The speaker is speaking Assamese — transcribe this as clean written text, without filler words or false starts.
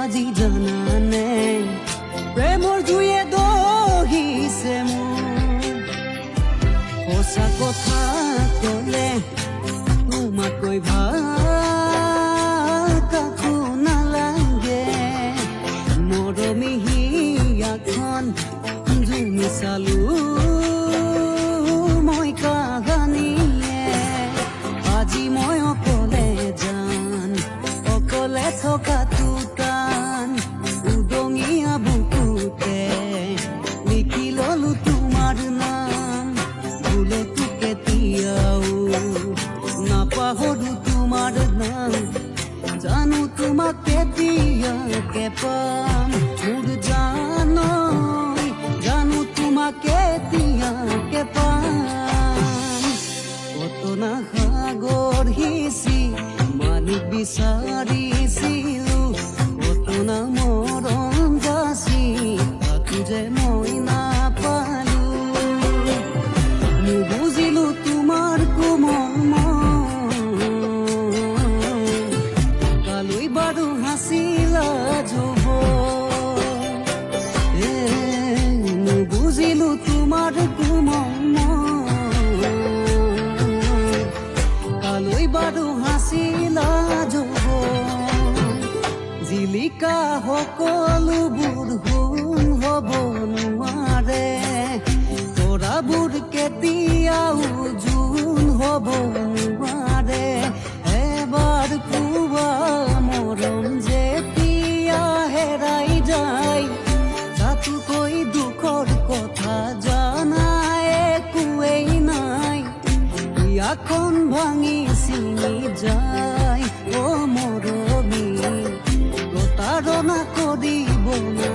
আজি জানানে প্ৰেমৰ জুয়ে দহিছে মোৰ সঁচা কথা ক'লে তোমাকৈ ভাল কাকো নালাগে মৰমী হিয়াখন জুমি চালো মই কাহানিয়ে আজি মই অকলে যান অকলে থকাটো টান উদঙীয়া বুকুতে লিখি ললো তোমাৰ নাম ভুলতো কেতিয়াও নাপাহৰো তোমাৰ নাম জানো তোমাক কেতিয়াকে পাম মোৰ জানৈ জানো তোমাক কেতিয়াকে পাম কতনা সাগৰ সিঁচি মানুহ বিচাৰিছিলো কতনা মৰম যাচি তাকো যে মই নাপালো নুবুজিলো তোমাৰ কোমল কালৈ বাৰু হাঁচিলা যুৱ নুবুজিলো তোমাৰ কোমল কালৈ বাৰু হাঁচিলা যুৱ জিলিকা সকলোবোৰ সোণ হ'ব নোৱাৰে তৰাবোৰ কেতিয়াও জোন হ'ব নোৱাৰে এবাৰ কোৱা মৰম যেতিয়া হেৰাই যায় তাতোকৈ দুখৰ কথা জানাই একোৱেই নাই বিয়াখন ভাঙি ছিঙি যায় অ মৰমী প্ৰতাৰণা কৰিব না